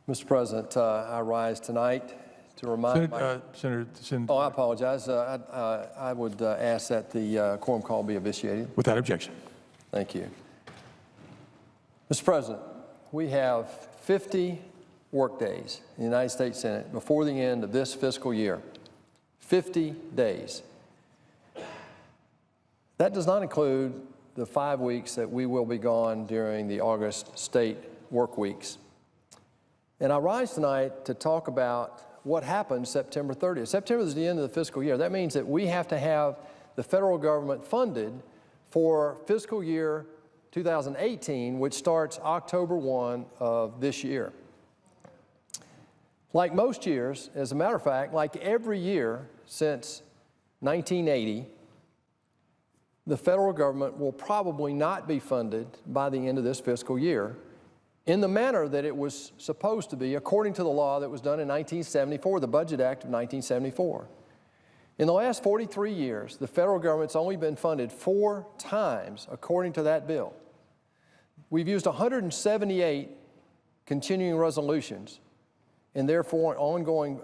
Mr. President, I rise tonight to remind Senator, Oh, I apologize. I would ask that the quorum call be officiated. without objection. Thank you. Mr. President, we have 50 workdays in the United States Senate before the end of this fiscal year. 50 days. That does not include the 5 weeks that we will be gone during the August state work weeks. And I rise tonight to talk about what happened September 30th. September is the end of the fiscal year. That means that we have to have the federal government funded for fiscal year 2018, which starts October 1 of this year. Like most years, as a matter of fact, like every year since 1980, the federal government will probably not be funded by the end of this fiscal year in the manner that it was supposed to be according to the law that was done in 1974, the Budget Act of 1974. In the last 43 years, the federal government's only been funded 4 times according to that bill. We've used 178 continuing resolutions and therefore ongoing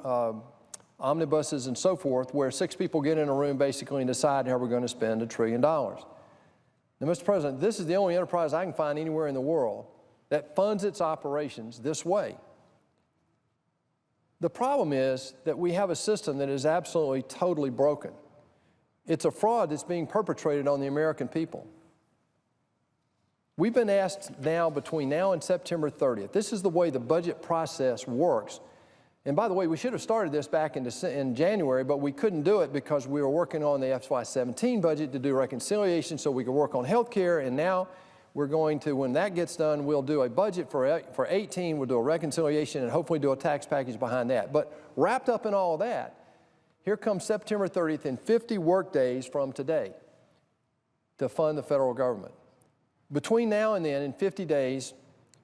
omnibuses and so forth, where 6 people get in a room basically and decide how we're going to spend $1 trillion. Now, Mr. President, this is the only enterprise I can find anywhere in the world that funds its operations this way. The problem is that we have a system that is absolutely, totally broken. It's a fraud that's being perpetrated on the American people. We've been asked now, between now and September 30th, this is the way the budget process works. And by the way, we should have started this back in January, but we couldn't do it because we were working on the FY17 budget to do reconciliation so we could work on health care. And now we're going to, when that gets done, we'll do a budget for 18, we'll do a reconciliation and hopefully do a tax package behind that. But wrapped up in all of that, here comes September 30th and 50 work days from today to fund the federal government. Between now and then, in 50 days,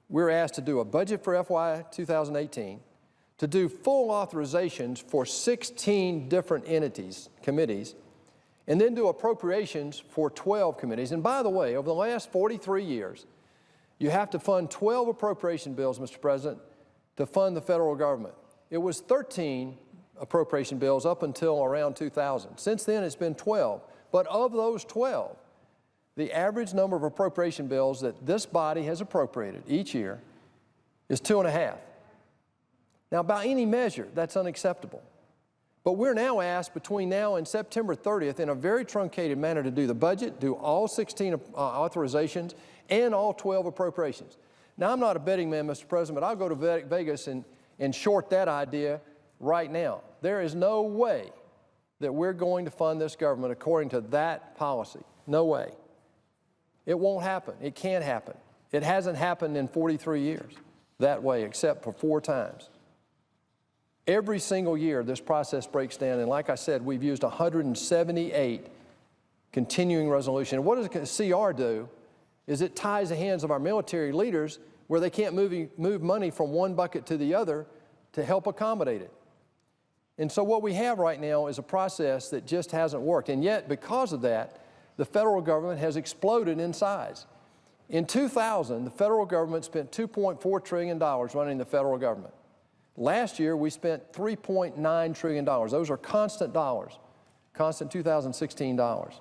we're asked to do a budget for FY 2018, to do full authorizations for 16 different entities, committees, and then do appropriations for 12 committees. And by the way, over the last 43 years, you have to fund 12 appropriation bills, Mr. President, to fund the federal government. It was 13 appropriation bills up until around 2000. Since then, it's been 12. But of those 12, the average number of appropriation bills that this body has appropriated each year is 2.5. Now, by any measure, that's unacceptable. But we're now asked between now and September 30th in a very truncated manner to do the budget, do all 16 authorizations, and all 12 appropriations. Now, I'm not a betting man, Mr. President, but I'll go to Vegas and short that idea right now. There is no way that we're going to fund this government according to that policy. No way. It won't happen. It can't happen. It hasn't happened in 43 years that way, except for 4 times. Every single year, this process breaks down, and like I said, we've used 178 continuing resolutions. And what does a CR do is it ties the hands of our military leaders where they can't move money from one bucket to the other to help accommodate it. And so what we have right now is a process that just hasn't worked. And yet, because of that, the federal government has exploded in size. In 2000, the federal government spent $2.4 trillion running the federal government. Last year, we spent $3.9 trillion. Those are constant dollars, constant 2016 dollars.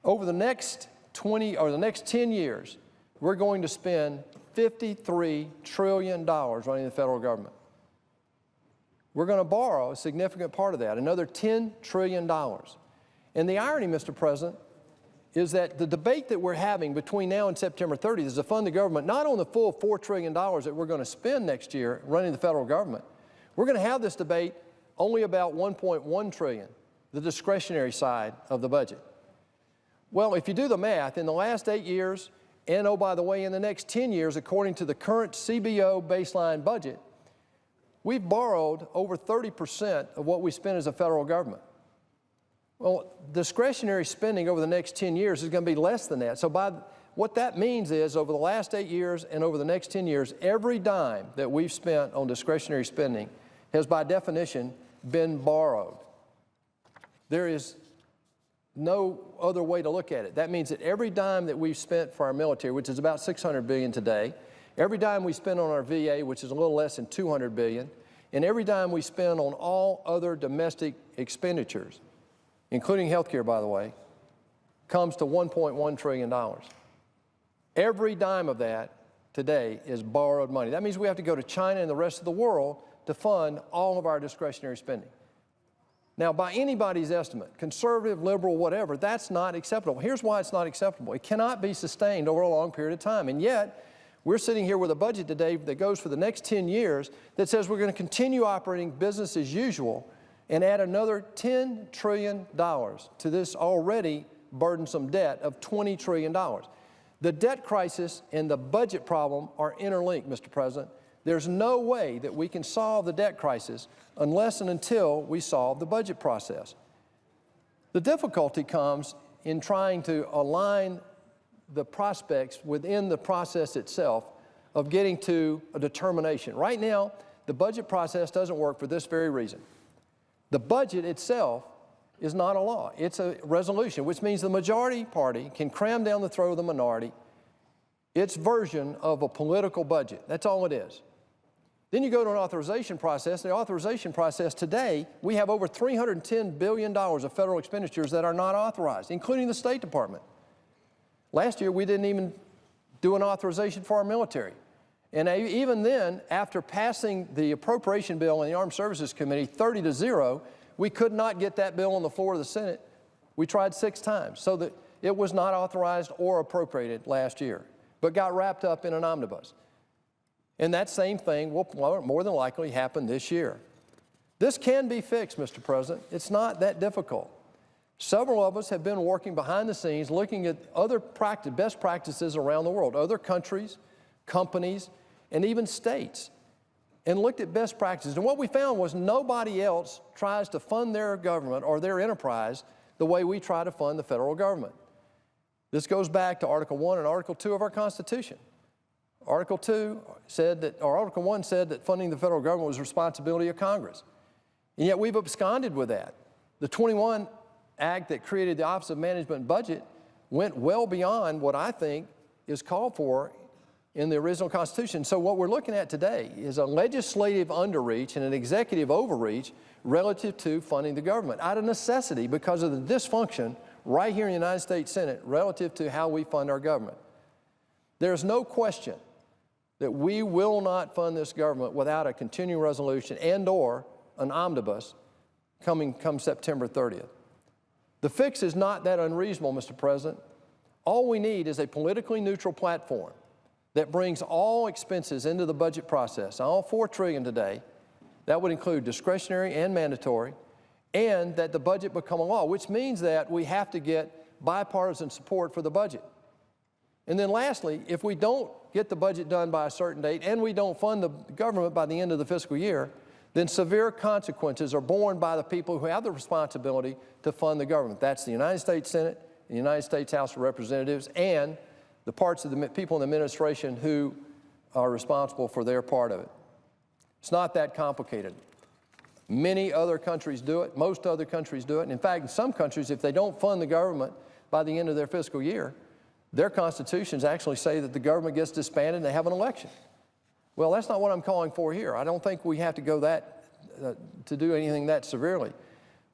Over the next 10 years, we're going to spend $53 trillion running the federal government. We're going to borrow a significant part of that, another $10 trillion. And the irony, Mr. President, is that the debate that we're having between now and September 30th is to fund the government not on the full $4 trillion that we're going to spend next year running the federal government. We're going to have this debate only about $1.1 trillion, the discretionary side of the budget. Well, if you do the math, in the last 8 years, and oh, by the way, in the next 10 years, according to the current CBO baseline budget, we've borrowed over 30% of what we spend as a federal government. Well, discretionary spending over the next 10 years is going to be less than that. So what that means is over the last 8 years and over the next 10 years, every dime that we've spent on discretionary spending has by definition been borrowed. There is no other way to look at it. That means that every dime that we've spent for our military, which is about $600 billion today, every dime we spend on our VA, which is a little less than $200 billion, and every dime we spend on all other domestic expenditures, including health care, by the way, comes to $1.1 trillion. Every dime of that today is borrowed money. That means we have to go to China and the rest of the world to fund all of our discretionary spending. Now, by anybody's estimate, conservative, liberal, whatever, that's not acceptable. Here's why it's not acceptable. It cannot be sustained over a long period of time. And yet, we're sitting here with a budget today that goes for the next 10 years that says we're going to continue operating business as usual and add another $10 trillion to this already burdensome debt of $20 trillion. The debt crisis and the budget problem are interlinked, Mr. President. There's no way that we can solve the debt crisis unless and until we solve the budget process. The difficulty comes in trying to align the prospects within the process itself of getting to a determination. Right now, the budget process doesn't work for this very reason. The budget itself is not a law. It's a resolution, which means the majority party can cram down the throat of the minority its version of a political budget. That's all it is. Then you go to an authorization process. The authorization process today, we have over $310 billion of federal expenditures that are not authorized, including the State Department. Last year, we didn't even do an authorization for our military. And even then, after passing the appropriation bill in the Armed Services Committee 30-0, we could not get that bill on the floor of the Senate. We tried 6 times, so that it was not authorized or appropriated last year, but got wrapped up in an omnibus. And that same thing will more than likely happen this year. This can be fixed, Mr. President. It's not that difficult. Several of us have been working behind the scenes looking at other best practices around the world, other countries, companies, and even states, and looked at best practices. And what we found was nobody else tries to fund their government or their enterprise the way we try to fund the federal government. This goes back to Article 1 and Article 2 of our Constitution. Article 1 said that funding the federal government was the responsibility of Congress. And yet we've absconded with that. The 21 Act that created the Office of Management and Budget went well beyond what I think is called for in the original Constitution. So what we're looking at today is a legislative underreach and an executive overreach relative to funding the government out of necessity because of the dysfunction right here in the United States Senate relative to how we fund our government. There's no question that we will not fund this government without a continuing resolution and/or an omnibus come September 30th. The fix is not that unreasonable, Mr. President. All we need is a politically neutral platform that brings all expenses into the budget process, all $4 trillion today. That would include discretionary and mandatory, and that the budget become a law, which means that we have to get bipartisan support for the budget. And then lastly, if we don't get the budget done by a certain date and we don't fund the government by the end of the fiscal year, then severe consequences are borne by the people who have the responsibility to fund the government. That's the United States Senate, the United States House of Representatives, and the parts of the people in the administration who are responsible for their part of it. It's not that complicated. Many other countries do it. Most other countries do it. And in fact, in some countries, if they don't fund the government by the end of their fiscal year, their constitutions actually say that the government gets disbanded and they have an election. Well, that's not what I'm calling for here. I don't think we have to go to do anything that severely.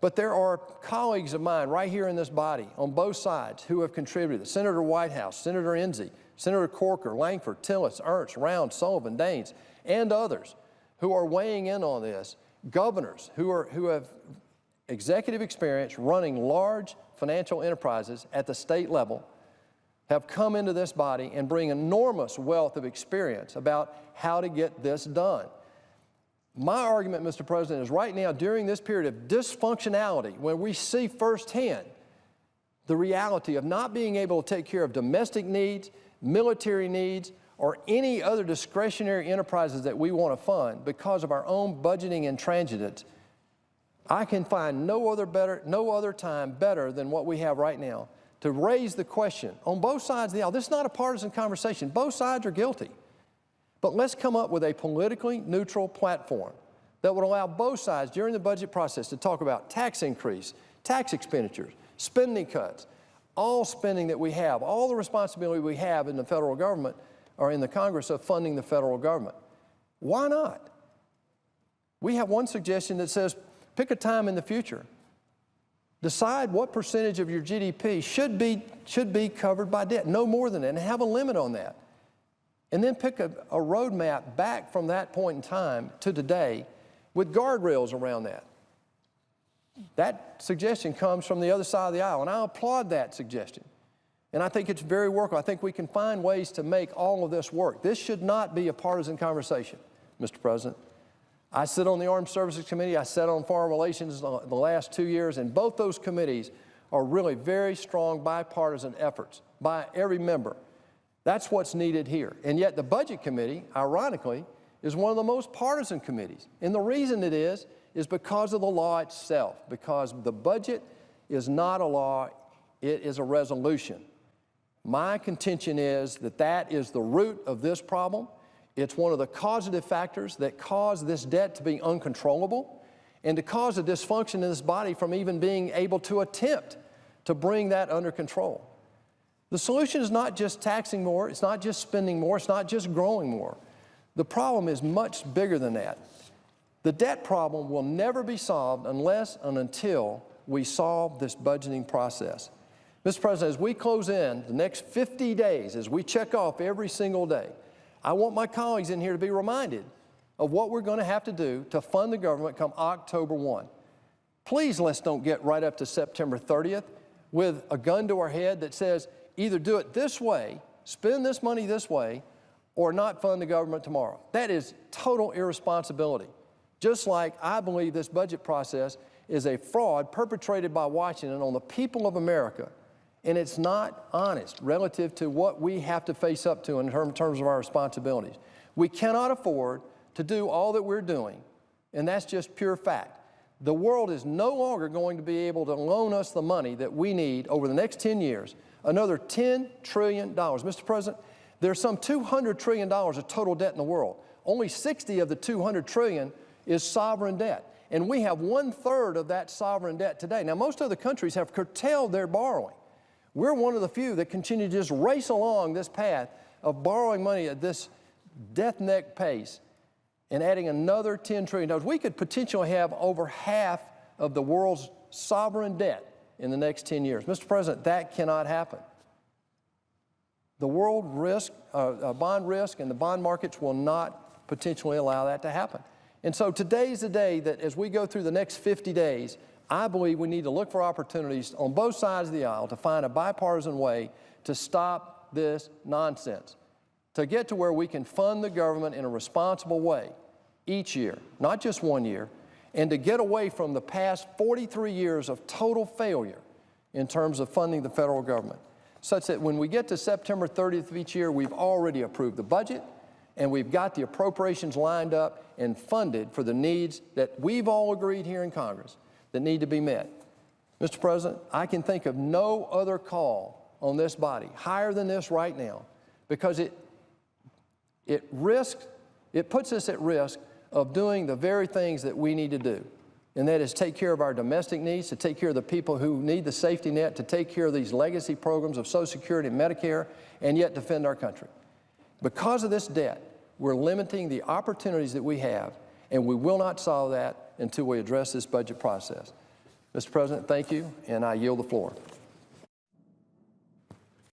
But there are colleagues of mine right here in this body on both sides who have contributed. Senator Whitehouse, Senator Enzi, Senator Corker, Langford, Tillis, Ernst, Round, Sullivan, Daines, and others who are weighing in on this. Governors who have executive experience running large financial enterprises at the state level have come into this body and bring enormous wealth of experience about how to get this done. My argument, Mr. President, is right now, during this period of dysfunctionality, when we see firsthand the reality of not being able to take care of domestic needs, military needs, or any other discretionary enterprises that we want to fund because of our own budgeting intransigence, I can find no other time better than what we have right now to raise the question on both sides of the aisle. This is not a partisan conversation. Both sides are guilty. But let's come up with a politically neutral platform that would allow both sides during the budget process to talk about tax increase, tax expenditures, spending cuts, all spending that we have, all the responsibility we have in the federal government or in the Congress of funding the federal government. Why not? We have one suggestion that says, pick a time in the future. Decide what percentage of your GDP should be covered by debt, no more than that, and have a limit on that. And then pick a roadmap back from that point in time to today with guardrails around that. That suggestion comes from the other side of the aisle, and I applaud that suggestion. And I think it's very workable. I think we can find ways to make all of this work. This should not be a partisan conversation, Mr. President. I sit on the Armed Services Committee. I sat on Foreign Relations the last 2 years, and both those committees are really very strong bipartisan efforts by every member. That's what's needed here. And yet the Budget Committee, ironically, is one of the most partisan committees. And the reason it is because of the law itself, because the budget is not a law, it is a resolution. My contention is that that is the root of this problem. It's one of the causative factors that cause this debt to be uncontrollable and to cause a dysfunction in this body from even being able to attempt to bring that under control. The solution is not just taxing more, it's not just spending more, it's not just growing more. The problem is much bigger than that. The debt problem will never be solved unless and until we solve this budgeting process. Mr. President, as we close in the next 50 days, as we check off every single day, I want my colleagues in here to be reminded of what we're going to have to do to fund the government come October 1. Please let's don't get right up to September 30th with a gun to our head that says either do it this way, spend this money this way, or not fund the government tomorrow. That is total irresponsibility. Just like I believe this budget process is a fraud perpetrated by Washington on the people of America, and it's not honest relative to what we have to face up to in terms of our responsibilities. We cannot afford to do all that we're doing, and that's just pure fact. The world is no longer going to be able to loan us the money that we need over the next 10 years, another $10 trillion. Mr. President, there's some $200 trillion of total debt in the world. Only 60 of the $200 trillion is sovereign debt, and we have 1/3 of that sovereign debt today. Now, most other countries have curtailed their borrowing. We're one of the few that continue to just race along this path of borrowing money at this death-neck pace and adding another $10 trillion. We could potentially have over half of the world's sovereign debt in the next 10 years. Mr. President, that cannot happen. The world risk, bond risk and the bond markets will not potentially allow that to happen. And so today's the day that as we go through the next 50 days, I believe we need to look for opportunities on both sides of the aisle to find a bipartisan way to stop this nonsense, to get to where we can fund the government in a responsible way each year, not just 1 year, and to get away from the past 43 years of total failure in terms of funding the federal government, such that when we get to September 30th of each year, we've already approved the budget and we've got the appropriations lined up and funded for the needs that we've all agreed here in Congress that need to be met. Mr. President, I can think of no other call on this body higher than this right now, because it puts us at risk of doing the very things that we need to do, and that is take care of our domestic needs, to take care of the people who need the safety net, to take care of these legacy programs of Social Security and Medicare, and yet defend our country. Because of this debt, we're limiting the opportunities that we have, and we will not solve that until we address this budget process. Mr. President, thank you, and I yield the floor.